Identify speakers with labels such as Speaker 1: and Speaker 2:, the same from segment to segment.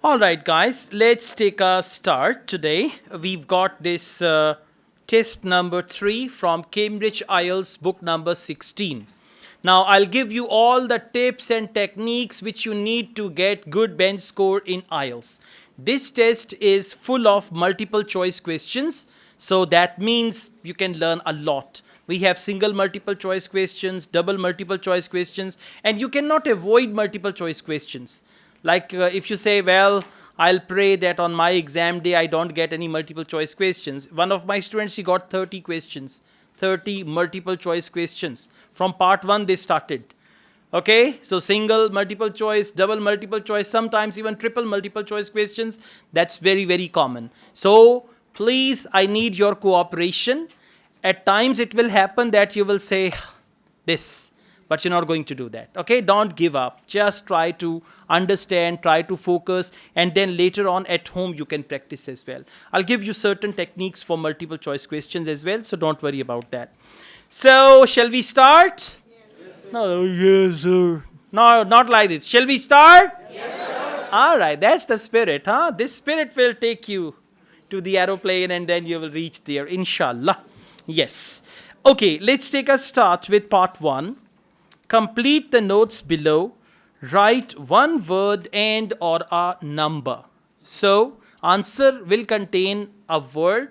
Speaker 1: All right, guys, let's take a start today. We've got this test number 3 from Cambridge IELTS book number 16. Now, I'll give you all the tips and techniques which you need to get good bench score in IELTS. This test is full of multiple choice questions, so that means you can learn a lot. We have single multiple choice questions, double multiple choice questions, and you cannot avoid multiple choice questions. Like if you say, well, I'll pray that on my exam day I don't get any multiple choice questions. One of my students, she got 30 questions, 30 multiple choice questions. From part 1 they started. Okay, so single multiple choice, double multiple choice, sometimes even triple multiple choice questions. That's very, very common. So please, I need your cooperation. At times it will happen that you will say this, but you're not going to do that. Okay, don't give up. Just try to understand, try to focus, and then later on at home you can practice as well. I'll give you certain techniques for multiple choice questions as well, so don't worry about that. So, shall we start? Yes, sir. No, yes, sir. No, not like this. Shall we start? Yes, sir. All right, that's the spirit, huh? This spirit will take you to the aeroplane and then you will reach there, inshallah. Yes. Okay, let's take a start with part 1. Complete the notes below. Write one word and or a number. So, answer will contain a word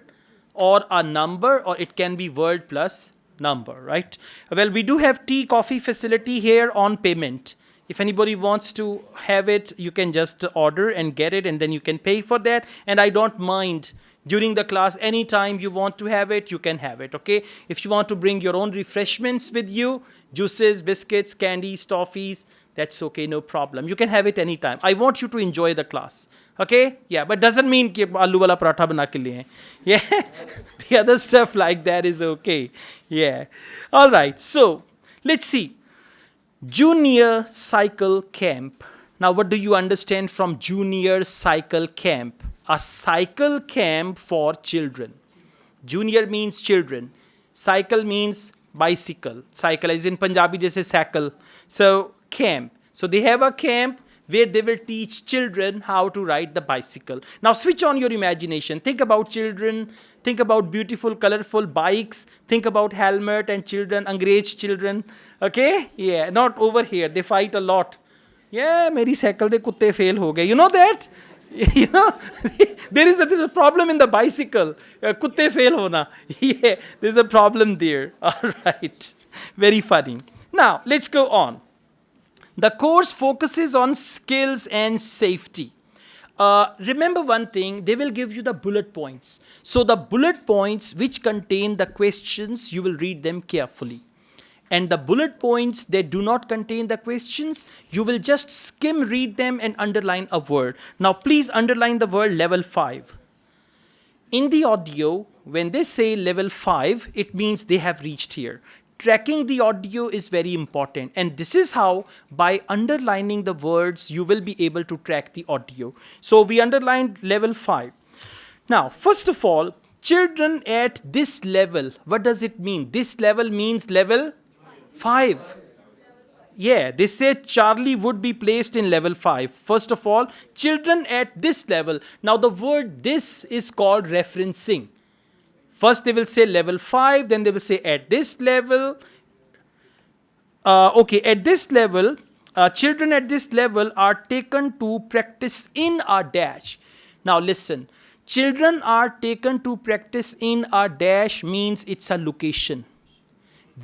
Speaker 1: or a number, or it can be word plus number, right? Well, we do have tea, coffee facility here on payment. If anybody wants to have it, you can just order and get it, and then you can pay for that. And I don't mind. During the class, anytime you want to have it, you can have it, okay? If you want to bring your own refreshments with you, juices, biscuits, candies, toffees, that's okay, no problem. You can have it anytime. I want you to enjoy the class, okay? Yeah, but doesn't mean कि आलू वाला पराठा बना के लिए. Yeah, the other stuff like that is okay. Yeah, all right. So let's see. Junior cycle camp. Now, what do you understand from junior cycle camp? A cycle camp for children. Junior means children. Cycle means bicycle. Cycle is in Punjabi jaise cycle. So camp. So they have a camp where they will teach children how to ride the bicycle. Now switch on your imagination. Think about children. Think about beautiful, colorful bikes. Think about helmet and children, Angrez children. Okay? Yeah, not over here. They fight a lot. Yeah, meri cycle de kutte fail ho gaye. You know that? You know, there is a problem in the bicycle. Kutte fail hona. Yeah, there's a problem there. All right. Very funny. Now, let's go on. The course focuses on skills and safety. Remember one thing, they will give you the bullet points. So the bullet points which contain the questions, you will read them carefully. And the bullet points that do not contain the questions, you will just skim read them and underline a word. Now please underline the word level 5. In the audio, when they say level 5, it means they have reached here. Tracking the audio is very important, and this is how, by underlining the words, you will be able to track the audio. So we underlined level 5. Now, first of all, children at this level, what does it mean? This level means level 5. Yeah, they said Charlie would be placed in level 5. First of all, children at this level. Now the word this is called referencing. First they will say level 5, then they will say at this level. Okay, at this level, children at this level are taken to practice in a dash. Now listen, children are taken to practice in a dash means it's a location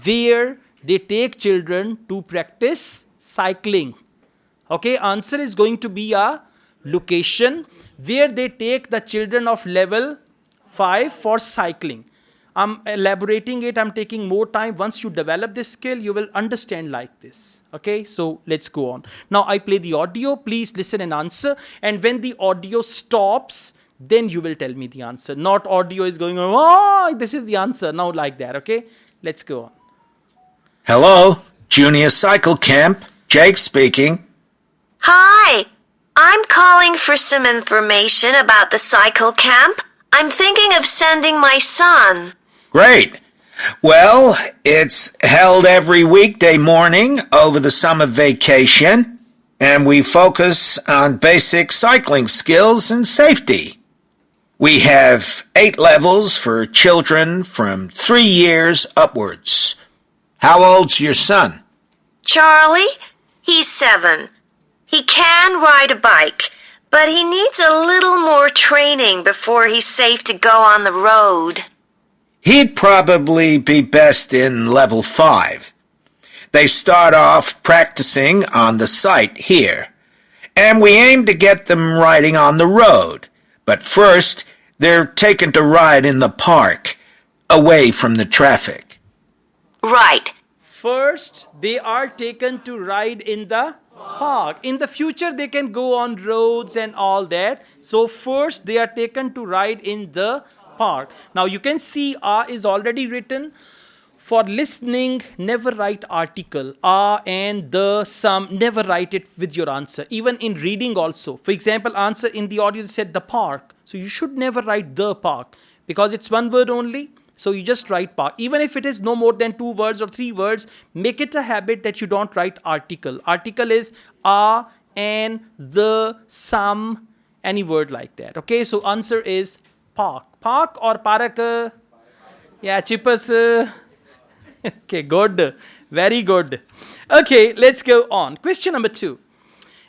Speaker 1: where they take children to practice cycling. Okay, answer is going to be a location where they take the children of level 5 for cycling. I'm elaborating it, I'm taking more time. Once you develop this skill, you will understand like this. Okay, so let's go on. Now I play the audio, please listen and answer. And when the audio stops, then you will tell me the answer. Not audio is going, oh, this is the answer. Now like that, okay? Let's go on.
Speaker 2: Hello, Junior Cycle Camp. Jake speaking.
Speaker 3: Hi, I'm calling for some information about the cycle camp. I'm thinking of sending my son.
Speaker 2: Great. Well, it's held every weekday morning over the summer vacation, and we focus on basic cycling skills and safety. We have 8 levels for children from 3 years upwards. How old's your son?
Speaker 3: Charlie? He's 7. He can ride a bike, but he needs a little more training before he's safe to go on the road.
Speaker 2: He'd probably be best in level 5. They start off practicing on the site here, and we aim to get them riding on the road. But first, they're taken to ride in the park, away from the traffic.
Speaker 3: Right.
Speaker 1: First, they are taken to ride in the park. In the future, they can go on roads and all that. So first, they are taken to ride in the park. Now, you can see A is already written. For listening, never write article. A and the, some, never write it with your answer. Even in reading also. For example, answer in the audio said the park. So you should never write the park because it's one word only. So you just write park. Even if it is no more than 2 words or 3 words, make it a habit that you don't write article. Article is a, and, the, some, any word like that. Okay, so answer is park. Park or parak? Yeah, chipas. Okay, good. Very good. Okay, let's go on. Question number 2.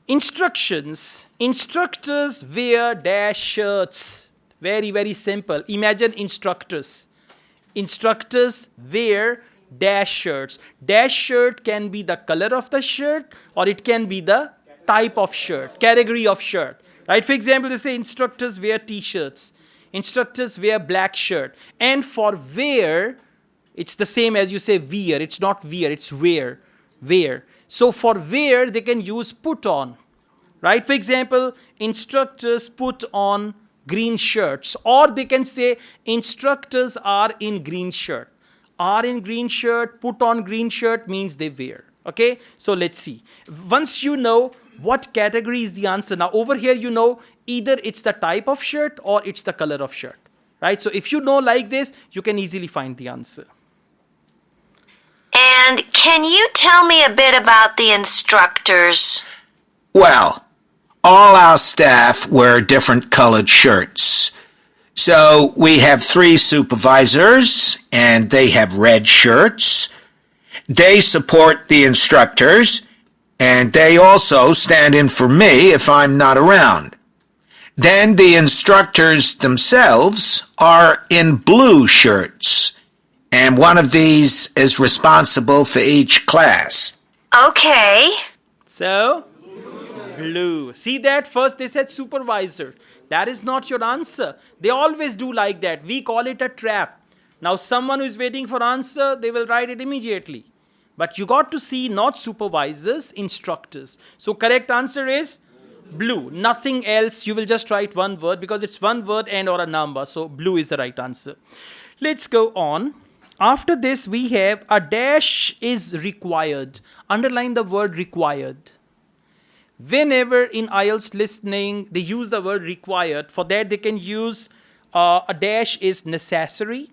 Speaker 1: Instructions. Instructors wear dash shirts. Very, very simple. Imagine instructors. Instructors wear dash shirts. Dash shirt can be the color of the shirt or it can be the type of shirt, category of shirt. Right? For example, they say instructors wear t-shirts. Instructors wear black shirt. And for wear, it's the same as you say wear. It's not wear, it's wear. Wear. So for wear, they can use put on. Right? For example, instructors put on green shirts, or they can say instructors are in green shirt. Are in green shirt, put on green shirt means they wear. Okay, so let's see. Once you know what category is the answer, now over here you know either it's the type of shirt or it's the color of shirt. Right, so if you know like this, you can easily find the answer.
Speaker 3: And can you tell me a bit about the instructors?
Speaker 2: Well, all our staff wear different colored shirts. So we have 3 supervisors, and they have red shirts. They support the instructors, and they also stand in for me if I'm not around. Then the instructors themselves are in blue shirts, and one of these is responsible for each class.
Speaker 3: Okay.
Speaker 1: So, blue. See that? First they said supervisor. That is not your answer. They always do like that. We call it a trap. Now someone who is waiting for answer, they will write it immediately. But you got to see not supervisors, instructors. So correct answer is blue. Nothing else. You will just write one word because it's one word and or a number. So blue is the right answer. Let's go on. After this we have a dash is required. Underline the word required. Whenever in IELTS listening, they use the word required. For that, they can use a dash is necessary,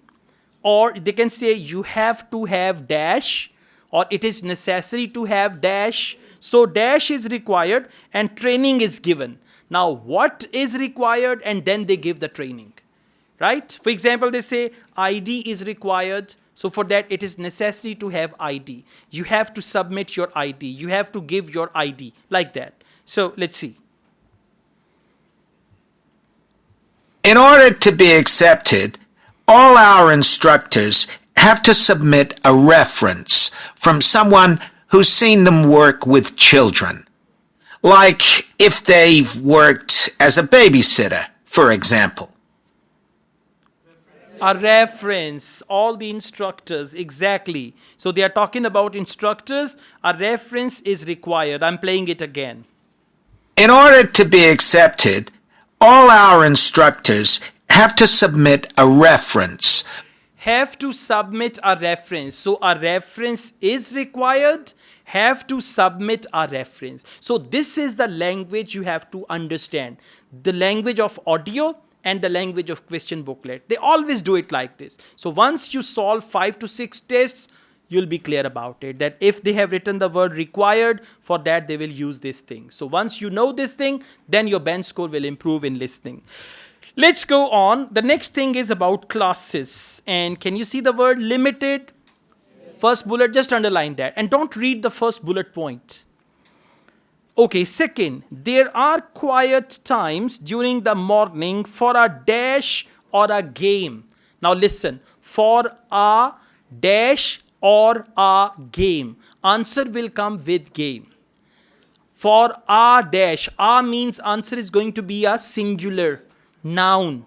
Speaker 1: or they can say you have to have dash, or it is necessary to have dash. So dash is required and training is given. Now, what is required? And then they give the training, right? For example, they say ID is required. So for that, it is necessary to have ID. You have to submit your ID. You have to give your ID, like that. So let's see.
Speaker 2: In order to be accepted, all our instructors have to submit a reference from someone who's seen them work with children. Like if they've worked as a babysitter, for example.
Speaker 1: A reference, all the instructors, exactly. So they are talking about instructors. A reference is required. I'm playing it again.
Speaker 2: In order to be accepted, all our instructors have to submit a reference.
Speaker 1: Have to submit a reference. So a reference is required. Have to submit a reference. So this is the language you have to understand. The language of audio and the language of question booklet. They always do it like this. So once you solve 5 to 6 tests, you'll be clear about it. That if they have written the word required, for that they will use this thing. So once you know this thing, then your bench score will improve in listening. Let's go on. The next thing is about classes. And can you see the word limited? First bullet, just underline that. And don't read the first bullet point. Okay, second, there are quiet times during the morning for a dash or a game. Now listen, for a dash or a game. Answer will come with game. For a dash, a means answer is going to be a singular noun.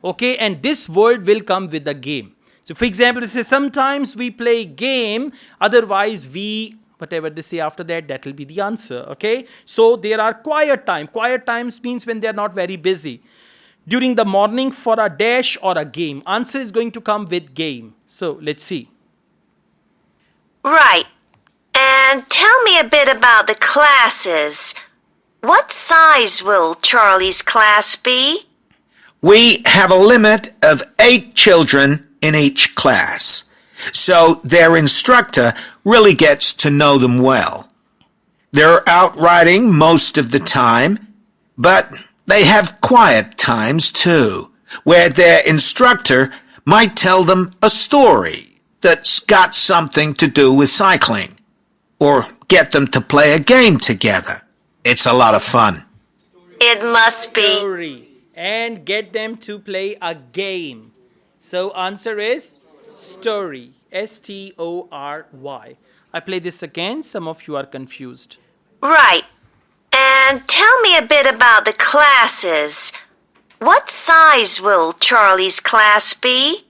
Speaker 1: Okay, and this word will come with a game. So for example, this is sometimes we play game, otherwise we, whatever they say after that, that will be the answer. Okay, so there are quiet time. Quiet times means when they are not very busy. During the morning for a dash or a game. Answer is going to come with game. So let's see.
Speaker 3: Right. And tell me a bit about the classes. What size will Charlie's class be?
Speaker 2: We have a limit of 8 children in each class, so their instructor really gets to know them well. They're out riding most of the time, but they have quiet times too, where their instructor might tell them a story that's got something to do with cycling, or get them to play a game together. It's a lot of fun.
Speaker 3: It must be.
Speaker 1: Story. And get them to play a game. So answer is story. S-T-O-R-Y. I play this again. Some of you are confused.
Speaker 3: Right. And tell me a bit about the classes. What size will Charlie's class be?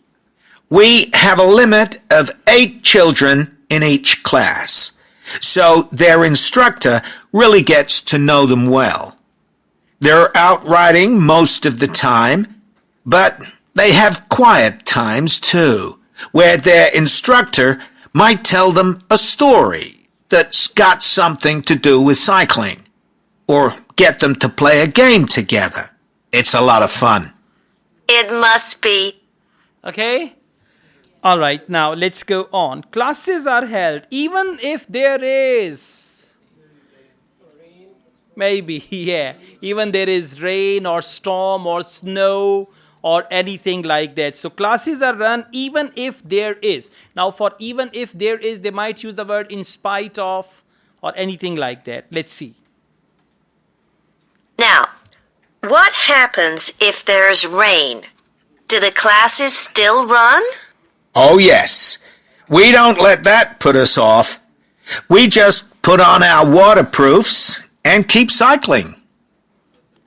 Speaker 2: We have a limit of 8 children in each class, so their instructor really gets to know them well. They're out riding most of the time, but they have quiet times too, where their instructor might tell them a story that's got something to do with cycling, or get them to play a game together. It's a lot of fun.
Speaker 3: It must be.
Speaker 1: Okay? Alright, now let's go on. Classes are held even if there is... Maybe, yeah. Even there is rain or storm or snow or anything like that. So classes are run even if there is. Now for even if there is, they might use the word in spite of or anything like that. Let's see.
Speaker 3: Now, what happens if there's rain? Do the classes still run?
Speaker 2: Oh yes, we don't let that put us off. We just put on our waterproofs and keep cycling.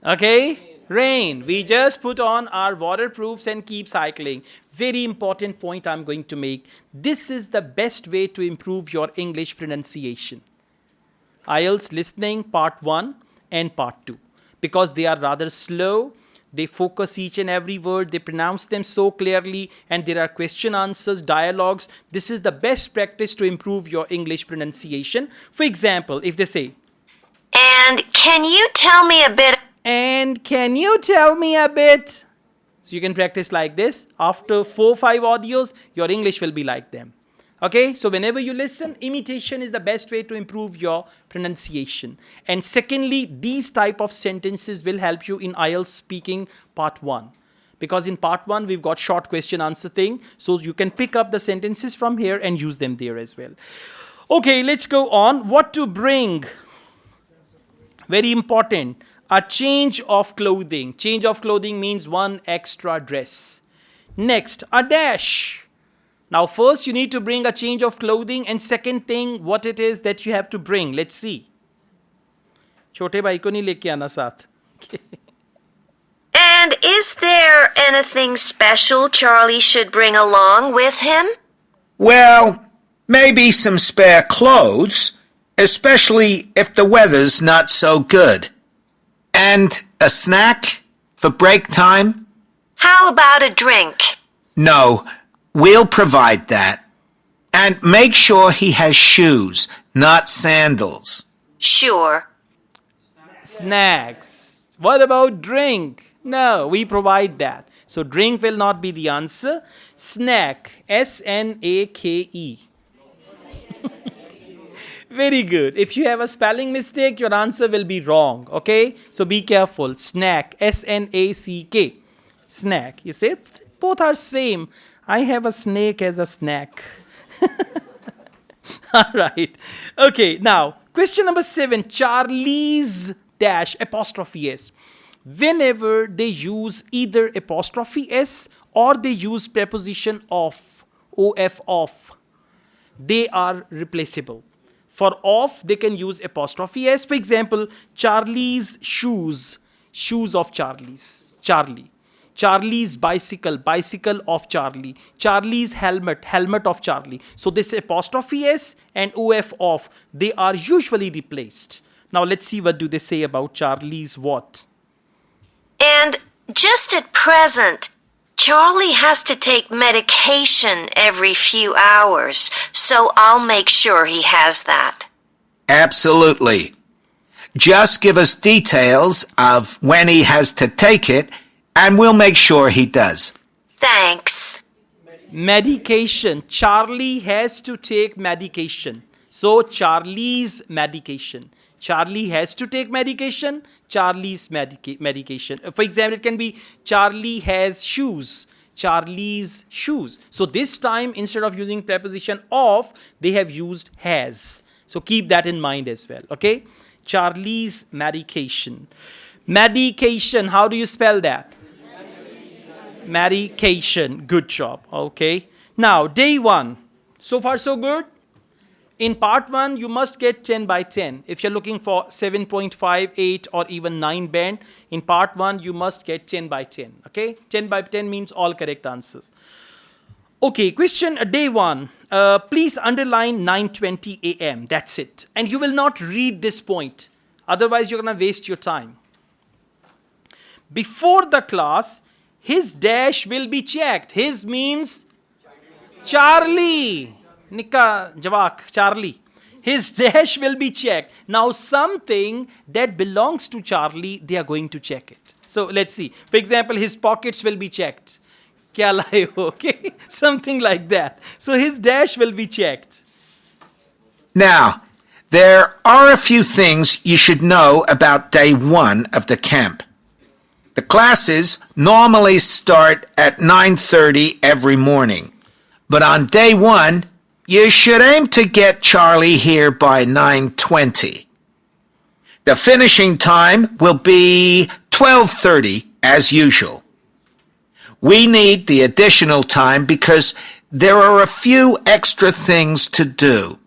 Speaker 1: Okay? Rain. We just put on our waterproofs and keep cycling. Very important point I'm going to make. This is the best way to improve your English pronunciation. IELTS listening part 1 and part 2. Because they are rather slow. They focus each and every word. They pronounce them so clearly. And there are question answers, dialogues. This is the best practice to improve your English pronunciation. For example, if they say,
Speaker 3: And can you tell me a bit?
Speaker 1: and can you tell me a bit? So you can practice like this. After 4-5 audios, your English will be like them. Okay, so whenever you listen, imitation is the best way to improve your pronunciation. And secondly, these type of sentences will help you in IELTS speaking part 1. Because in part 1, we've got short question answer thing. So you can pick up the sentences from here and use them there as well. Okay, let's go on. What to bring? Very important. A change of clothing. Change of clothing means one extra dress. Next, a dash. Now first you need to bring a change of clothing, and second thing what it is that you have to bring. Let's see. छोटे भाई को नहीं लेके आना साथ.
Speaker 3: And is there anything special Charlie should bring along with him?
Speaker 2: Well, maybe some spare clothes, especially if the weather's not so good. And a snack for break time?
Speaker 3: How about a drink?
Speaker 2: No, we'll provide that. And make sure he has shoes, not sandals.
Speaker 3: Sure.
Speaker 1: Snacks. What about drink? No, we provide that. So drink will not be the answer. Snack. S-N-A-K-E. Very good. If you have a spelling mistake, your answer will be wrong. Okay? So be careful. Snack. S-N-A-C-K. Snack. You say both are same. I have a snake as a snack. All right. Okay. Now, question number 7. Charlie's dash apostrophe S. Whenever they use either apostrophe S or they use preposition of, of, they are replaceable. For of, they can use apostrophe S. For example, Charlie's shoes, shoes of Charlie's, Charlie. Charlie's bicycle, bicycle of Charlie. Charlie's helmet, helmet of Charlie. So this apostrophe S and of, they are usually replaced. Now let's see what do they say about Charlie's what.
Speaker 3: And just at present, Charlie has to take medication every few hours, so I'll make sure he has that.
Speaker 2: Absolutely. Just give us details of when he has to take it, and we'll make sure he does.
Speaker 3: Thanks.
Speaker 1: Medication. Charlie has to take medication. So Charlie's medication. Charlie has to take medication. Charlie's medication. For example, it can be Charlie has shoes. Charlie's shoes. So this time, instead of using preposition of, they have used has. So keep that in mind as well. Okay? Charlie's medication. Medication. How do you spell that? Medication. Good job. Okay. Now, day 1. So far, so good? In part 1, you must get 10 by 10. If you're looking for 7.5, 8 or even 9 band, in part 1, you must get 10 by 10. Okay? 10 by 10 means all correct answers. Okay, question day 1. Please underline 9:20 a.m. That's it. And you will not read this point. Otherwise, you're going to waste your time. Before the class, his dash will be checked. His means Charlie. Nika Javak, Charlie. His dash will be checked. Now something that belongs to Charlie, they are going to check it. So let's see. For example, his pockets will be checked. Kya laye ho? Okay? Something like that. So his dash will be checked.
Speaker 2: Now, there are a few things you should know about day 1 of the camp. The classes normally start at 9:30 every morning. But on day 1, you should aim to get Charlie here by 9:20. The finishing time will be 12:30 as usual. We need the additional time because there are a few extra things to do.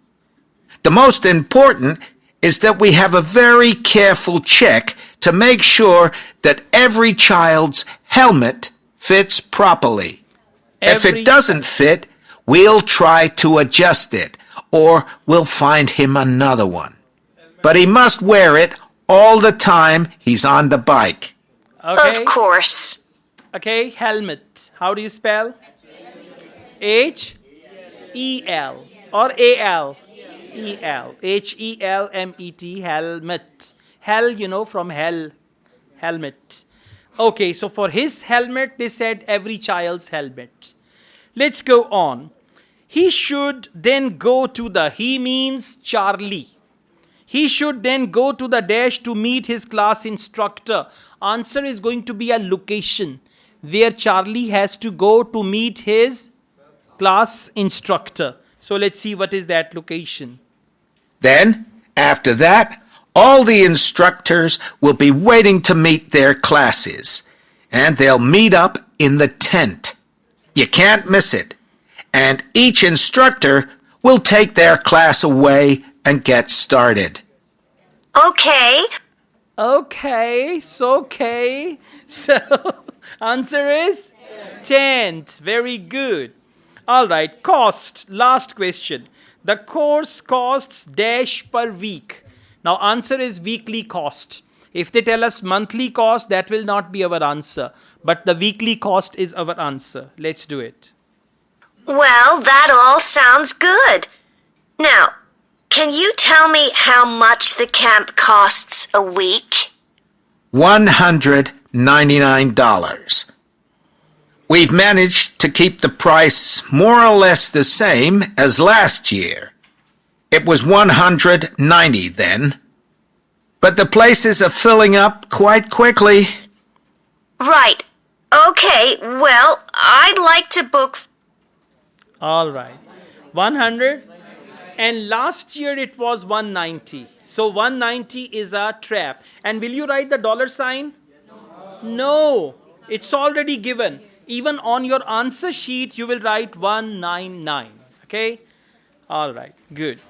Speaker 2: The most important is that we have a very careful check to make sure that every child's helmet fits properly. If it doesn't fit, we'll try to adjust it, or we'll find him another one. But he must wear it all the time he's on the bike.
Speaker 1: Okay.
Speaker 3: Of course.
Speaker 1: Okay, helmet. How do you spell? H-E-L or A-L? E-L. H-E-L-M-E-T, helmet. Hell, you know, from hell. Helmet. Okay, so for his helmet, they said every child's helmet. Let's go on. He should then go to the, he means Charlie. He should then go to the dash to meet his class instructor. Answer is going to be a location where Charlie has to go to meet his class instructor. So let's see what is that location.
Speaker 2: Then, after that, all the instructors will be waiting to meet their classes, and they'll meet up in the tent. You can't miss it. And each instructor will take their class away and get started.
Speaker 3: Okay.
Speaker 1: Okay, so okay. So, answer is tent. Very good. All right, cost. Last question. The course costs dash per week. Now, answer is weekly cost. If they tell us monthly cost, that will not be our answer. But the weekly cost is our answer. Let's do it.
Speaker 3: Well, that all sounds good. Now, can you tell me how much the camp costs a week?
Speaker 2: $199. We've managed to keep the price more or less the same as last year. It was 190 then. But the places are filling up quite quickly.
Speaker 3: Right. Okay, well, I'd like to book...
Speaker 1: All right. 100. And last year it was 190. So 190 is a trap. And will you write the dollar sign? No. It's already given. Even on your answer sheet, you will write 199. Okay? All right. Good.